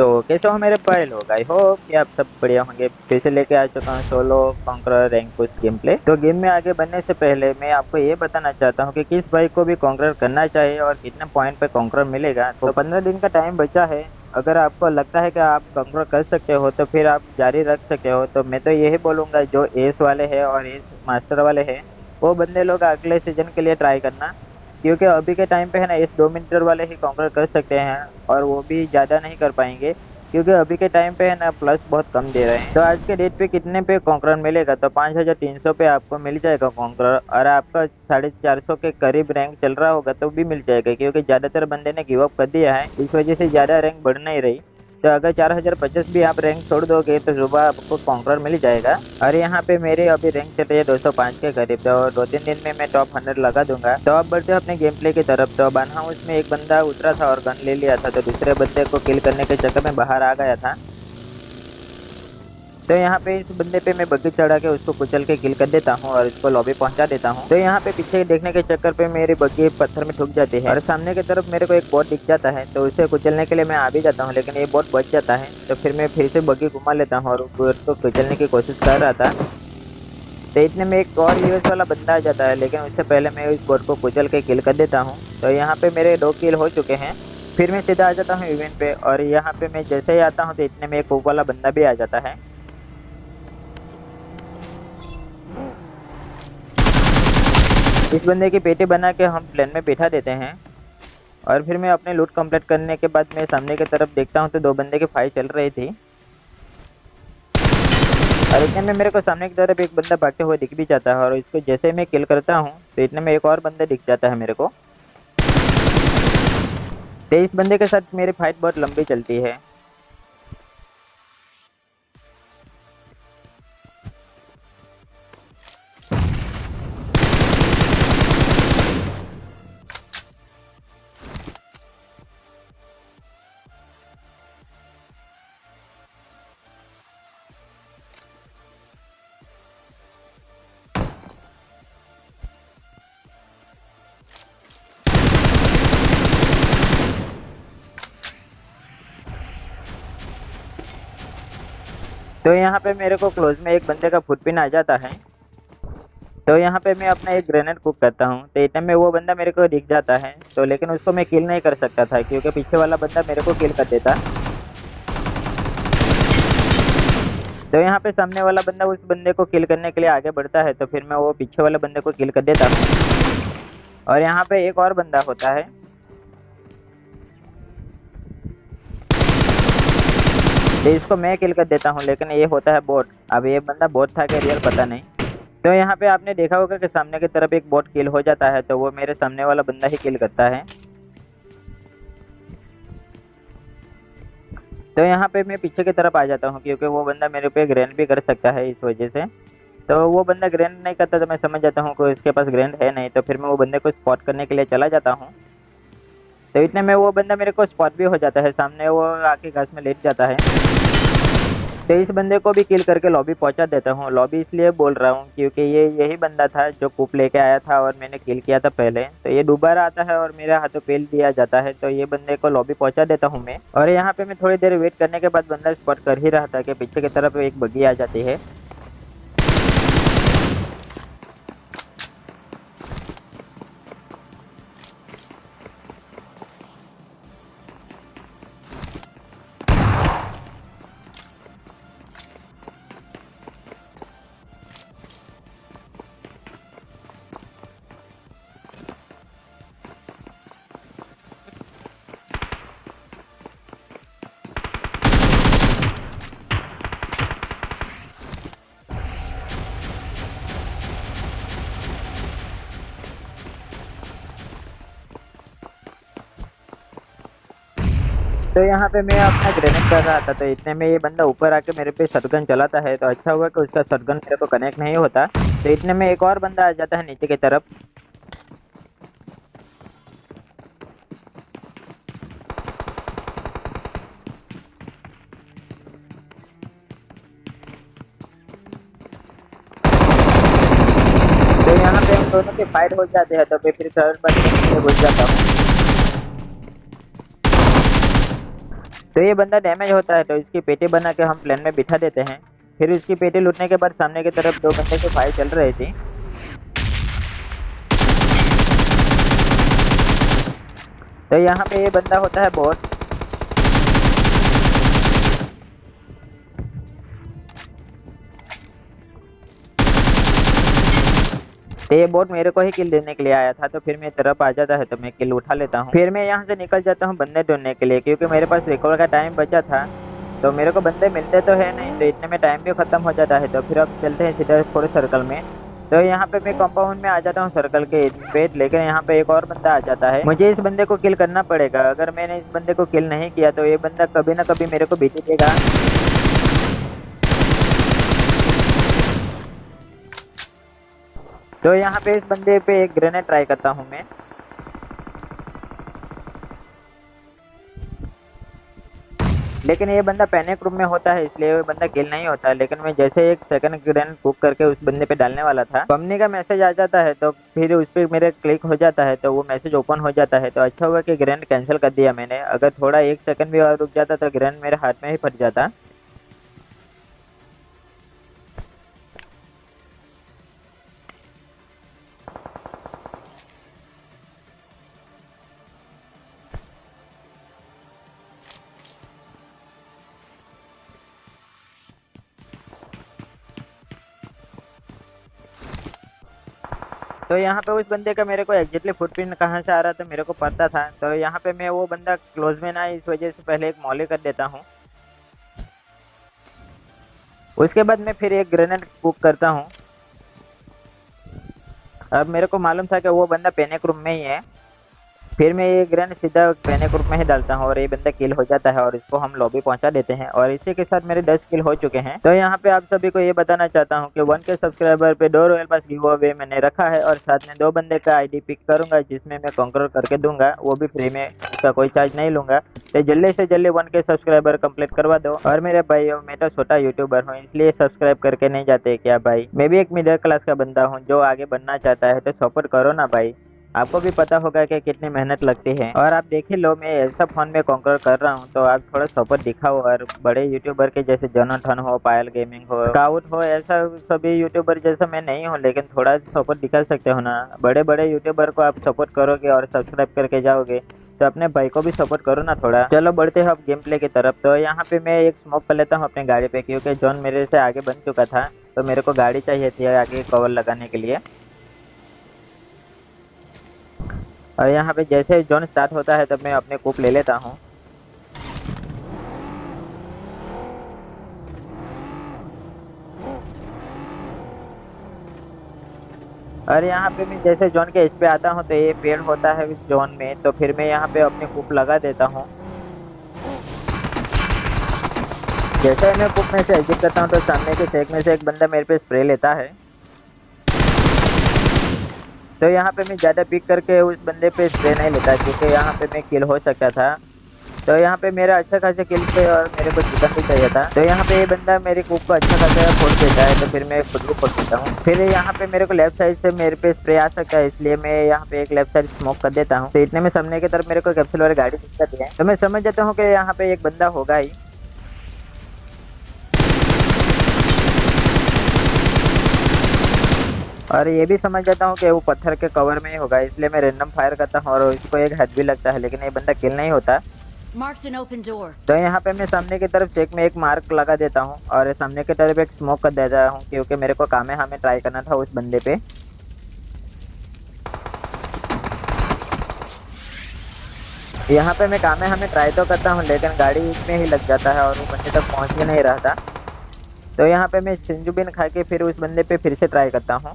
तो कैसे हो मेरे भाई लोग। आई होप कि आप सब बढ़िया होंगे। फिर से लेके आ चुका हूँ solo conqueror rank push game play. तो गेम में आगे बढ़ने से पहले मैं आपको ये बताना चाहता हूँ कि किस भाई को भी कॉन्करर करना चाहिए और कितने पॉइंट पे कॉन्करर मिलेगा। तो 15 दिन का टाइम बचा है। अगर आपको लगता है कि आप कॉन्करर कर सकते हो तो फिर आप जारी रख सकते हो। तो मैं तो यही बोलूंगा, जो एस वाले हैं और एस मास्टर वाले हैं वो बंदे लोग अगले सीजन के लिए ट्राई करना, क्योंकि अभी के टाइम पे है ना इस 2 मीटर वाले ही कॉन्कर कर सकते हैं और वो भी ज्यादा नहीं कर पाएंगे, क्योंकि अभी के टाइम पे है ना प्लस बहुत कम दे रहे हैं। तो आज के डेट पे कितने पे कॉन्करर मिलेगा, तो 5300 पे आपको मिल जाएगा कॉन्करर। और आपका 450 के करीब रैंक चल रहा होगा तो भी मिल जाएगा, क्योंकि ज्यादातर बंदे ने गिव अप कर दिया है, इस वजह से ज्यादा रैंक बढ़ नहीं रही। तो अगर 4050 भी आप रैंक छोड़ दोगे तो सुबह आपको कॉन्करर मिल जाएगा। और यहाँ पे मेरे अभी रैंक चल रही है 205 के करीब। तो 2-3 दिन में मैं टॉप 100 लगा दूंगा। तो अब बढ़ते हैं अपने गेम प्ले की तरफ। तो बन हाउस में एक बंदा उतरा था और गन ले लिया था, तो दूसरे बंदे को किल करने के चक्कर में बाहर आ गया था। तो यहाँ पे इस बंदे पे मैं बग्गी चढ़ा के उसको कुचल के किल कर देता हूँ और इसको लॉबी पहुंचा देता हूँ। तो यहाँ पे पीछे देखने के चक्कर पे मेरी बग्गी पत्थर में ठुक जाती है और सामने की तरफ मेरे को एक बॉट दिख जाता है। तो उसे कुचलने के लिए मैं आ भी जाता हूँ, लेकिन ये बॉट बच जाता है। तो फिर मैं फिर से बग्गी घुमा लेता हूँ और उसको कुचलने की कोशिश कर रहा था। तो इतने में एक और यूएस वाला बंदा आ जाता है, लेकिन उससे पहले मैं इस बॉट को कुचल के किल कर देता हूँ। तो यहाँ पे मेरे 2 किल हो चुके हैं। फिर मैं सीधा आ जाता हूँ इवेंट पे, और यहाँ पे मैं जैसे ही आता हूँ तो इतने में एक कोक वाला बंदा भी आ जाता है। इस बंदे की पेटी बना के हम प्लेन में बैठा देते हैं। और फिर मैं अपने लूट कंप्लीट करने के बाद मैं सामने की तरफ देखता हूँ तो 2 बंदे की फाइट चल रही थी। और इतने में मेरे को सामने की तरफ एक बंदा भागते हुए दिख भी जाता है, और इसको जैसे ही मैं किल करता हूँ तो इतने में एक और बंदा दिख जाता है मेरे को। तो इस बंदे के साथ मेरी फाइट बहुत लंबी चलती है। तो यहाँ पे मेरे को क्लोज में एक बंदे का फुटपिन आ जाता है। तो यहाँ पे मैं अपना एक ग्रेनेड कुक करता हूँ। तो इतने में वो बंदा मेरे को दिख जाता है, तो लेकिन उसको मैं किल नहीं कर सकता था क्योंकि पीछे वाला बंदा मेरे को किल कर देता। तो यहाँ पे सामने वाला बंदा उस बंदे को किल करने के लिए आगे बढ़ता है, तो फिर मैं वो पीछे वाले बंदे को किल कर देता हूँ। और यहाँ पे एक और बंदा होता है। तो इसको मैं किल कर देता हूँ, लेकिन ये होता है बोट। अब ये बंदा बोट था कि रियल पता नहीं। तो यहाँ पे आपने देखा होगा कि सामने की तरफ एक बोट किल हो जाता है, तो वो मेरे सामने वाला बंदा ही किल करता है। तो यहाँ पे मैं पीछे की तरफ आ जाता हूँ, क्योंकि वो बंदा मेरे पे ग्रेनेड भी कर सकता है, इस वजह से। तो वो बंदा ग्रेनेड नहीं करता तो मैं समझ जाता हूँ कि इसके पास ग्रेनेड है नहीं। तो फिर मैं वो बंदे को स्पॉट करने के लिए चला जाता हूँ। तो इतने में वो बंदा मेरे को स्पॉट भी हो जाता है, सामने वो आके घास में लेट जाता है। तो इस बंदे को भी किल करके लॉबी पहुंचा देता हूँ। लॉबी इसलिए बोल रहा हूँ क्योंकि ये यही बंदा था जो कूप लेके आया था और मैंने किल किया था पहले। तो ये दोबारा आता है और मेरे हाथों पेल दिया जाता है। तो ये बंदे को लॉबी पहुंचा देता हूँ मैं। और यहाँ पे मैं थोड़ी देर वेट करने के बाद बंदा स्पॉट कर ही रहा था कि पीछे की तरफ एक बग्गी आ जाती है। तो यहाँ पे मैं अपना ग्रेनेड कर रहा था, तो इतने में ये बंदा ऊपर आके मेरे पे शॉटगन चलाता है। तो अच्छा हुआ कि उसका शॉटगन मेरे को कनेक्ट नहीं होता। तो इतने में एक और बंदा आ जाता है नीचे की तरफ। तो यहाँ पे हम दोनों की फाइट हो जाती है, तो फिर थर्ड बंदे में घुस जाता हूँ। तो ये बंदा डैमेज होता है तो इसकी पेटी बना के हम प्लेन में बिठा देते हैं। फिर इसकी पेटी लूटने के बाद सामने की तरफ दो बंदे की फाइट चल रही थी। तो यहाँ पे ये बंदा होता है बॉट। तो ये बोट मेरे को ही किल देने के लिए आया था, तो फिर मेरी तरफ आ जाता है तो मैं किल उठा लेता हूँ। फिर मैं यहाँ से निकल जाता हूँ बंदे ढूंढने के लिए, क्योंकि मेरे पास रिकॉल का टाइम बचा था। तो मेरे को बंदे मिलते तो है नहीं, तो इतने में टाइम भी खत्म हो जाता है। तो फिर अब चलते हैं सीधा फोर सर्कल में। तो यहाँ पे मैं कंपाउंड में आ जाता हूँ सर्कल के पे, लेकिन यहाँ पे एक और बंदा आ जाता है। मुझे इस बंदे को किल करना पड़ेगा। अगर मैंने इस बंदे को किल नहीं किया तो ये बंदा कभी ना कभी मेरे को बीती देगा। तो यहाँ पे इस बंदे पे एक ग्रेनेड ट्राई करता हूँ मैं। लेकिन ये बंदा पैनिक रूम में होता है, इसलिए वो बंदा किल नहीं होता। लेकिन मैं जैसे एक सेकंड ग्रेनेड कुक करके उस बंदे पे डालने वाला था, कंपनी का मैसेज आ जाता है। तो फिर उस पर मेरे क्लिक हो जाता है, तो वो मैसेज ओपन हो जाता है। तो अच्छा हुआ कि ग्रेनेड कैंसिल कर दिया मैंने। अगर थोड़ा एक सेकंड भी और रुक जाता तो ग्रेनेड मेरे हाथ में ही फट जाता। तो यहाँ पे उस बंदे का मेरे को एग्जैक्टली फुटप्रिंट कहाँ से आ रहा था मेरे को पता था। तो यहाँ पे मैं वो बंदा क्लोज में ना, इस वजह से पहले एक मॉली कर देता हूँ। उसके बाद मैं फिर एक ग्रेनेड कुक करता हूँ। अब मेरे को मालूम था कि वो बंदा पैनिक रूम में ही है। फिर मैं ये ग्रेनेड सीधा पैनिक रूम में ही डालता हूँ और ये बंदा किल हो जाता है और इसको हम लॉबी पहुंचा देते हैं। और इसी के साथ मेरे 10 किल हो चुके हैं। तो यहाँ पे आप सभी को ये बताना चाहता हूँ कि 1K सब्सक्राइबर पे 2 रॉयल पास गिव अवे मैंने रखा है और साथ में 2 बंदे का आईडी पिक करूंगा, जिसमें मैं कॉन्कर करके दूंगा, वो भी फ्री में, उसका कोई चार्ज नहीं लूंगा। तो जल्दी से जल्दी 1K सब्सक्राइबर कंप्लीट करवा दो। और मेरे भाई, मैं तो छोटा यूट्यूबर हूँ, इसलिए सब्सक्राइब करके नहीं जाते क्या भाई? मैं भी एक मिडिल क्लास का बंदा हूँ जो आगे बढ़ना चाहता है, तो सपोर्ट करो ना भाई। आपको भी पता होगा कि कितनी मेहनत लगती है। और आप देख ही लो, मैं ऐसा फोन में कॉन्कर कर रहा हूँ, तो आप थोड़ा सपोर्ट दिखाओ। और बड़े यूट्यूबर के जैसे जोनाथन हो, पायल गेमिंग हो, स्काउट हो, ऐसा सभी यूट्यूबर जैसा मैं नहीं हूँ, लेकिन थोड़ा सपोर्ट दिखा सकते हो ना। बड़े बड़े यूट्यूबर को आप सपोर्ट करोगे और सब्सक्राइब करके जाओगे, तो अपने भाई को भी सपोर्ट करो ना थोड़ा। चलो बढ़ते हैं अब गेम प्ले की तरफ। तो यहाँ पे मैं एक स्मोक कर लेता हूँ अपनी गाड़ी पे, क्योंकि जॉन मेरे से आगे बन चुका था, तो मेरे को गाड़ी चाहिए थी आगे कवर लगाने के लिए। और यहाँ पे जैसे जोन स्टार्ट होता है तब मैं अपने कुप ले लेता हूँ। और यहाँ पे मैं जैसे जोन के एज पे आता हूँ तो ये पेड़ होता है इस जोन में, तो फिर मैं यहाँ पे अपने कुप लगा देता हूँ। जैसे मैं कुप में से एग्जिट करता हूँ तो सामने के सेक में से एक बंदा मेरे पे स्प्रे लेता है। तो यहाँ पे मैं ज़्यादा पिक करके उस बंदे पे स्प्रे नहीं लेता, क्योंकि यहाँ पे मैं किल हो सकता था। तो यहाँ पे मेरा अच्छा खासा किल पे और मेरे को चिकन भी चाहिए था। तो यहाँ पे ये बंदा मेरे कुक को अच्छा खासा फोड़ देता है, तो फिर मैं खुद को फोड़ देता हूँ। फिर यहाँ पे मेरे को लेफ्ट साइड से मेरे पे स्प्रे आ सकता है, इसलिए मैं यहाँ पे एक लेफ्ट साइड स्मोक कर देता हूँ। तो इतने में सामने की तरफ मेरे को कैप्सूल वाली गाड़ी दिख जाती है, तो मैं समझ जाता हूँ कि यहाँ पे एक बंदा होगा ही। और ये भी समझ जाता हूँ कि वो पत्थर के कवर में ही होगा, इसलिए मैं रैंडम फायर करता हूँ और इसको एक हेड भी लगता है, लेकिन ये बंदा किल नहीं होता। तो यहाँ पे मैं सामने की तरफ चेक में एक मार्क लगा देता हूँ और सामने की तरफ एक स्मोक कर देता हूँ, क्योंकि मेरे को कामे हमें ट्राई करना था उस बंदे पे। यहाँ पे मैं कामे हमें ट्राई तो करता हूँ, लेकिन गाड़ी में ही लग जाता है और वो बंदे तक पहुँच भी नहीं रहा था। तो यहाँ पे मैं सिंजुबिन खा के फिर उस बंदे पे फिर से ट्राई करता हूँ।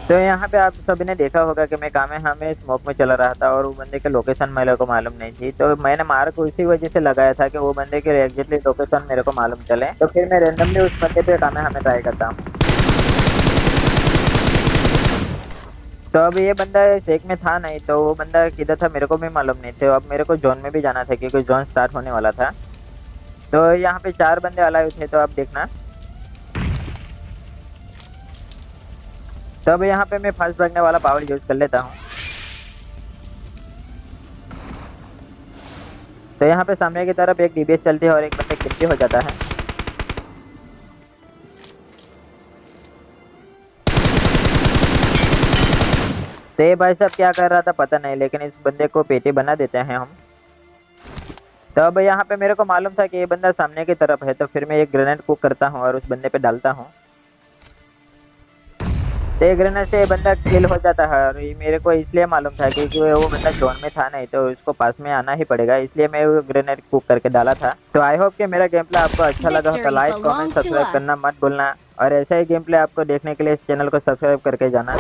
तो यहाँ पे आप सभी ने देखा होगा कि मैं कामे हमें स्मोक में चला रहा था और वो बंदे के लोकेशन मेरे को मालूम नहीं थी। तो मैंने मार्क उसी वजह से लगाया था कि वो बंदे के एग्जैक्टली लोकेशन मेरे को मालूम चले। तो फिर मैं रेंडमली उस बंदे पे कामे हमें ट्राई करता हूँ। तो अब ये बंदा शेक में था नहीं, तो वो बंदा किधर था मेरे को भी मालूम नहीं थे। अब मेरे को जोन में भी जाना था क्योंकि जोन स्टार्ट होने वाला था। तो यहाँ पे 4 बंदे अलाइव थे, तो आप देखना। तो अब यहाँ पे मैं फर्स्ट भागने वाला पावर यूज कर लेता हूँ। तो यहाँ पे सामने की तरफ एक डीबीएस चलती है और एक बंदे किल हो जाता है। तो ये भाई साहब क्या कर रहा था पता नहीं, लेकिन इस बंदे को पेटी बना देते हैं हम। तो अब यहाँ पे मेरे को मालूम था कि ये बंदा सामने की तरफ है, तो फिर मैं एक ग्रेनेड कुक करता हूँ और उस बंदे पे डालता हूँ। तो ये ग्रेनेड से ये बंदा किल हो जाता है। और ये मेरे को इसलिए मालूम था क्योंकि वो बंदा जोन में था नहीं, तो उसको पास में आना ही पड़ेगा, इसलिए मैं वो ग्रेनेड कुक करके डाला था। तो आई होप कि मेरा गेम प्ले आपको अच्छा लगा हो, तो लाइक कमेंट सब्सक्राइब करना मत भूलना। और ऐसा ही गेम प्ले आपको देखने के लिए इस चैनल को सब्सक्राइब करके जाना।